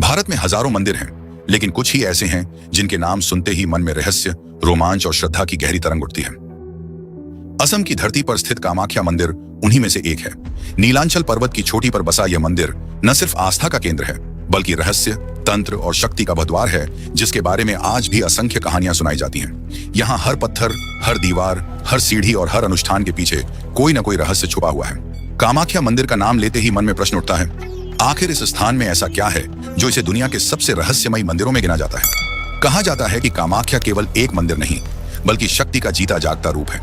भारत में हजारों मंदिर हैं, लेकिन कुछ ही ऐसे हैं जिनके नाम सुनते ही मन में रहस्य, रोमांच और श्रद्धा की गहरी तरंग उठती है। असम की धरती पर स्थित कामाख्या मंदिर उन्हीं में से एक है। नीलांचल पर्वत की चोटी पर बसा यह मंदिर न सिर्फ आस्था का केंद्र है, बल्कि रहस्य, तंत्र और शक्ति का बद्वार है, जिसके बारे में आज भी असंख्य कहानियां सुनाई जाती हैं। यहाँ हर पत्थर, हर दीवार, हर सीढ़ी और हर अनुष्ठान के पीछे कोई न कोई रहस्य छुपा हुआ है। कामाख्या मंदिर का नाम लेते ही मन में प्रश्न उठता है, आखिर इस स्थान में ऐसा क्या है जो इसे दुनिया के सबसे रहस्यमयी मंदिरों में गिना जाता है। कहा जाता है कि कामाख्या केवल एक मंदिर नहीं, बल्कि शक्ति का जीता जागता रूप है।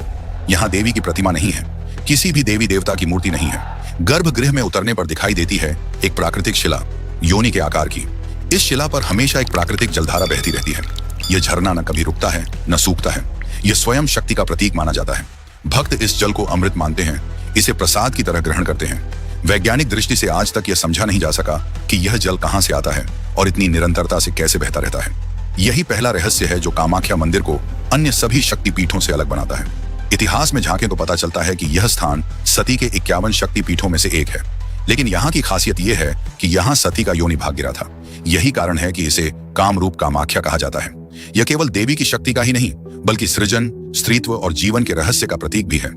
यहाँ देवी की प्रतिमा नहीं है, किसी भी देवी देवता की मूर्ति नहीं है। गर्भगृह में उतरने पर दिखाई देती है एक प्राकृतिक शिला, योनि के आकार की। इस शिला पर हमेशा एक प्राकृतिक जलधारा बहती रहती है। यह झरना न कभी रुकता है, न सूखता है। यह स्वयं शक्ति का प्रतीक माना जाता है। भक्त इस जल को अमृत मानते हैं, इसे प्रसाद की तरह ग्रहण करते हैं। वैज्ञानिक दृष्टि से आज तक यह समझा नहीं जा सका कि यह जल कहां से आता है और इतनी निरंतरता से कैसे बहता रहता है। यही पहला रहस्य है जो कामाख्या मंदिर को अन्य सभी शक्तिपीठों से अलग बनाता है। इतिहास में झांकें तो पता चलता है कि यह स्थान सती के 51 शक्तिपीठों में से एक है, लेकिन यहाँ की खासियत यह है कि यहाँ सती का योनि भाग गिरा था। यही कारण है कि इसे कामरूप कामाख्या कहा जाता है। यह केवल देवी की शक्ति का ही नहीं, बल्कि सृजन, स्त्रीत्व और जीवन के रहस्य का प्रतीक भी है।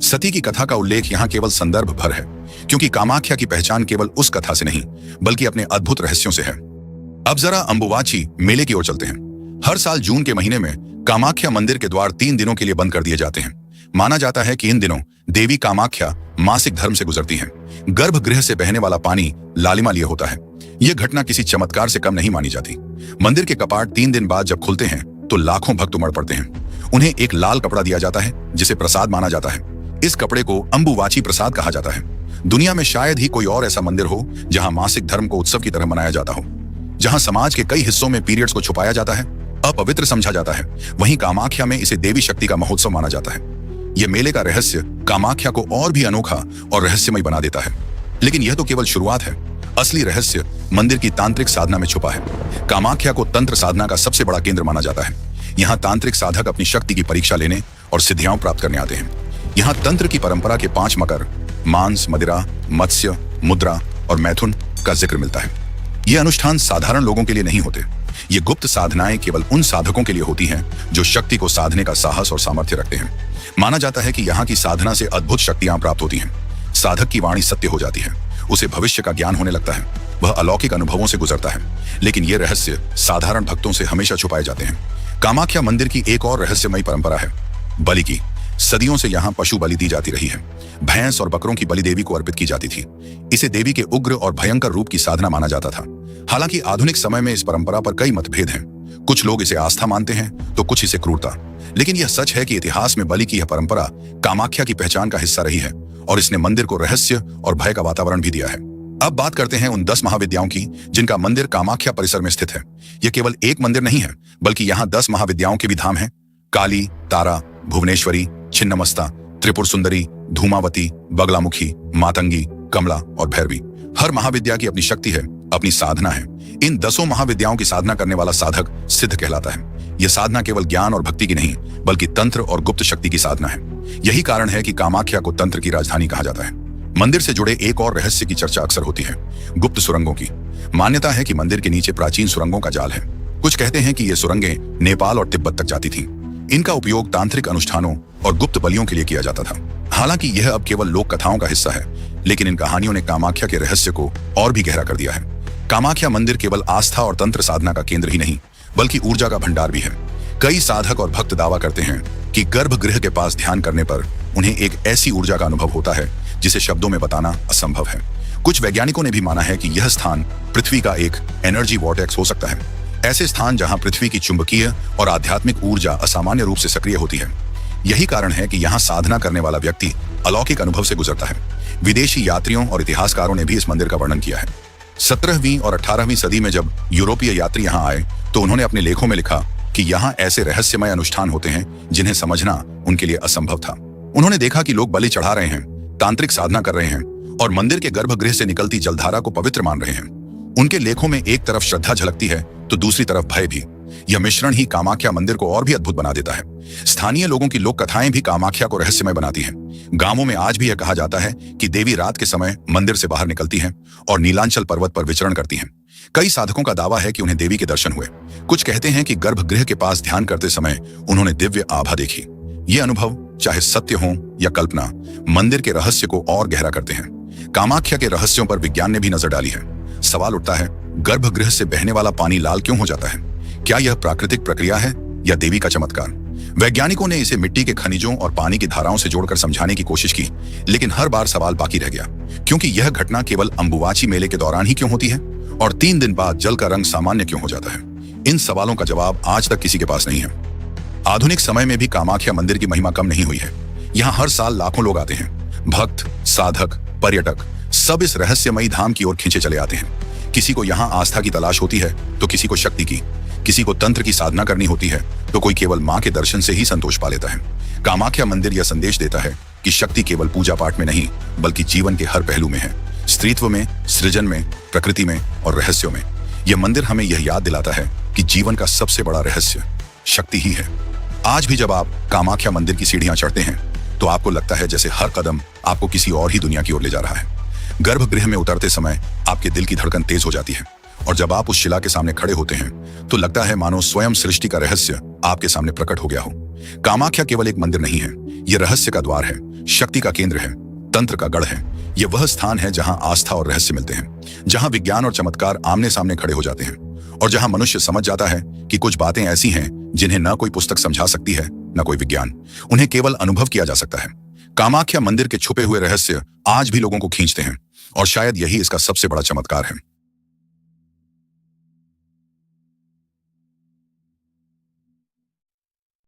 सती की कथा का उल्लेख यहाँ केवल संदर्भ भर है, क्योंकि कामाख्या की पहचान केवल उस कथा से नहीं, बल्कि अपने अद्भुत रहस्यों से है। अब जरा अंबुवाची मेले की ओर चलते हैं। हर साल जून के महीने में कामाख्या मंदिर के द्वार 3 दिनों के लिए बंद कर दिए जाते हैं। माना जाता है कि इन दिनों देवी कामाख्या मासिक धर्म से गुजरती हैं। गर्भगृह से बहने वाला पानी लालिमा लिए होता है। यह घटना किसी चमत्कार से कम नहीं मानी जाती। मंदिर के कपाट 3 दिन बाद जब खुलते हैं तो लाखों भक्त उमड़ पड़ते हैं। उन्हें एक लाल कपड़ा दिया जाता है, जिसे प्रसाद माना जाता है। इस कपड़े को अंबुवाची प्रसाद कहा जाता है। दुनिया में शायद ही कोई और ऐसा मंदिर हो जहां मासिक धर्म को उत्सव की तरह मनाया जाता हो। जहां समाज के कई हिस्सों में पीरियड्स को छुपाया जाता है, अपवित्र समझा जाता है, वहीं कामाख्या में इसे देवी शक्ति का महोत्सव माना जाता है। यह मेले का रहस्य कामाख्या को और भी अनोखा और रहस्यमय बना देता है। लेकिन यह तो केवल शुरुआत है। असली रहस्य मंदिर की तांत्रिक साधना में छुपा है। कामाख्या को तंत्र साधना का सबसे बड़ा केंद्र माना जाता है। यहाँ तांत्रिक साधक अपनी शक्ति की परीक्षा लेने और सिद्धियां प्राप्त करने आते हैं। यहाँ तंत्र की परंपरा के 5 मकर, मांस, मदिरा, मत्स्य, मुद्रा और मैथुन का जिक्र मिलता है। ये अनुष्ठान साधारण लोगों के लिए नहीं होते। ये गुप्त साधनाएं केवल उन साधकों के लिए होती हैं जो शक्ति को साधने का साहस और सामर्थ्य रखते हैं। माना जाता है कि यहाँ की साधना से अद्भुत शक्तियां प्राप्त होती हैं। साधक की वाणी सत्य हो जाती है, उसे भविष्य का ज्ञान होने लगता है, वह अलौकिक अनुभवों से गुजरता है। लेकिन ये रहस्य साधारण भक्तों से हमेशा छुपाए जाते हैं। कामाख्या मंदिर की एक और रहस्यमयी परंपरा है बलि की। सदियों से यहाँ पशु बलि दी जाती रही है। भैंस और बकरों की बलि देवी को अर्पित की जाती थी। इसे देवी के उग्र और भयंकर रूप की साधना माना जाता था। हालांकि आधुनिक समय में इस परंपरा पर कई मतभेद हैं। कुछ लोग इसे आस्था मानते हैं तो कुछ इसे क्रूरता। लेकिन यह सच है कि इतिहास में बलि की यह परंपरा कामाख्या की पहचान का हिस्सा रही है और इसने मंदिर को रहस्य और भय का वातावरण भी दिया है। अब बात करते हैं उन 10 महाविद्याओं की जिनका मंदिर कामाख्या परिसर में स्थित है। यह केवल एक मंदिर नहीं है, बल्कि यहाँ 10 महाविद्याओं के भी धाम हैं। काली, तारा, भुवनेश्वरी, छिन्नमस्ता, त्रिपुर सुंदरी, धूमावती, बगलामुखी, मातंगी, कमला और भैरवी। हर महाविद्या की अपनी शक्ति है, अपनी साधना है। इन 10 महाविद्याओं की साधना करने वाला साधक सिद्ध कहलाता है। यह साधना केवल ज्ञान और भक्ति की नहीं, बल्कि तंत्र और गुप्त शक्ति की साधना है। यही कारण है कि कामाख्या को तंत्र की राजधानी कहा जाता है। मंदिर से जुड़े एक और रहस्य की चर्चा अक्सर होती है, गुप्त सुरंगों की। मान्यता है कि मंदिर के नीचे प्राचीन सुरंगों का जाल है। कुछ कहते हैं कि ये सुरंगें नेपाल और तिब्बत तक जाती थीं। इनका उपयोग तांत्रिक अनुष्ठानों और गुप्त बलियों के लिए किया जाता था। हालांकि यह अब केवल लोक कथाओं का हिस्सा है, लेकिन इन कहानियों ने कामाख्या के रहस्य को और भी गहरा कर दिया है। कामाख्या मंदिर केवल आस्था और तंत्र साधना का केंद्र ही नहीं, बल्कि ऊर्जा का भंडार भी है। कई साधक और भक्त दावा करते हैं कि गर्भगृह के पास ध्यान करने पर उन्हें एक ऐसी ऊर्जा का अनुभव होता है जिसे शब्दों में बताना असंभव है। कुछ वैज्ञानिकों ने भी माना है कि यह स्थान पृथ्वी का एक एनर्जी वॉर्टेक्स हो सकता है। ऐसे स्थान जहां पृथ्वी की चुंबकीय और आध्यात्मिक ऊर्जा असामान्य रूप से सक्रिय होती है। यही कारण है कि यहाँ साधना करने वाला व्यक्ति अलौकिक अनुभव से गुजरता है। विदेशी यात्रियों और इतिहासकारों ने भी इस मंदिर का वर्णन किया है। 17वीं और 18वीं सदी में जब यूरोपीय यात्री यहाँ आए तो उन्होंने अपने लेखों में लिखा कि यहाँ ऐसे रहस्यमय अनुष्ठान होते हैं जिन्हें समझना उनके लिए असंभव था। उन्होंने देखा कि लोग बलि चढ़ा रहे हैं, तांत्रिक साधना कर रहे हैं और मंदिर के गर्भगृह से निकलती जलधारा को पवित्र मान रहे हैं। उनके लेखों में एक तरफ श्रद्धा झलकती है तो दूसरी तरफ भय भी। यह मिश्रण ही कामाख्या मंदिर को और भी अद्भुत बना देता है। स्थानीय लोगों की लोक कथाएं भी कामाख्या को रहस्यमय बनाती हैं। गांवों में आज भी यह कहा जाता है कि देवी रात के समय मंदिर से बाहर निकलती हैं और नीलांचल पर्वत पर विचरण करती हैं। कई साधकों का दावा है कि उन्हें देवी के दर्शन हुए। कुछ कहते हैं कि गर्भगृह के पास ध्यान करते समय उन्होंने दिव्य आभा देखी। ये अनुभव, चाहे सत्य हो या कल्पना, मंदिर के रहस्य को और गहरा करते हैं। कामाख्या के रहस्यों पर विज्ञान ने भी नजर डाली है। सवाल उठता है, गर्भगृह से बहने वाला पानी लाल क्यों हो जाता है? क्या यह प्राकृतिक प्रक्रिया है या देवी का चमत्कार? वैज्ञानिकों ने इसे मिट्टी के खनिजों और पानी की धाराओं से जोड़कर समझाने की कोशिश की, लेकिन हर बार सवाल बाकी रह गया, क्योंकि यह घटना केवल अंबुबाची मेले के दौरान ही क्यों होती है और 3 दिन बाद जल का रंग सामान्य क्यों हो जाता है? इन सवालों का जवाब आज तक किसी के पास नहीं है। आधुनिक समय में भी कामाख्या मंदिर की महिमा कम नहीं हुई है। यहाँ हर साल लाखों लोग आते हैं। भक्त, साधक, पर्यटक सब इस रहस्यमयी धाम की ओर खींचे चले आते हैं। किसी को यहाँ आस्था की तलाश होती है तो किसी को शक्ति की, किसी को तंत्र की साधना करनी होती है तो कोई केवल मां के दर्शन से ही संतोष पा लेता है। कामाख्या मंदिर यह संदेश देता है कि शक्ति केवल पूजा पाठ में नहीं, बल्कि जीवन के हर पहलू में है। स्त्रीत्व में, सृजन में, प्रकृति में और रहस्यों में। यह मंदिर हमें यह याद दिलाता है कि जीवन का सबसे बड़ा रहस्य शक्ति ही है। आज भी जब आप कामाख्या मंदिर की सीढ़ियां चढ़ते हैं तो आपको लगता है जैसे हर कदम आपको किसी और ही दुनिया की ओर ले जा रहा है। गर्भगृह में उतरते समय आपके दिल की धड़कन तेज हो जाती है और जब आप उस शिला के सामने खड़े होते हैं तो लगता है मानो स्वयं सृष्टि का रहस्य आपके सामने प्रकट हो गया हो। कामाख्या केवल एक मंदिर नहीं है, यह रहस्य का द्वार है, शक्ति का केंद्र है, तंत्र का गढ़ है। यह वह स्थान है जहां आस्था और रहस्य मिलते हैं, जहां विज्ञान और चमत्कार आमने सामने खड़े हो जाते हैं और जहां मनुष्य समझ जाता है कि कुछ बातें ऐसी हैं जिन्हें न कोई पुस्तक समझा सकती है, न कोई विज्ञान। उन्हें केवल अनुभव किया जा सकता है। कामाख्या मंदिर के छुपे हुए रहस्य आज भी लोगों को खींचते हैं और शायद यही इसका सबसे बड़ा चमत्कार है।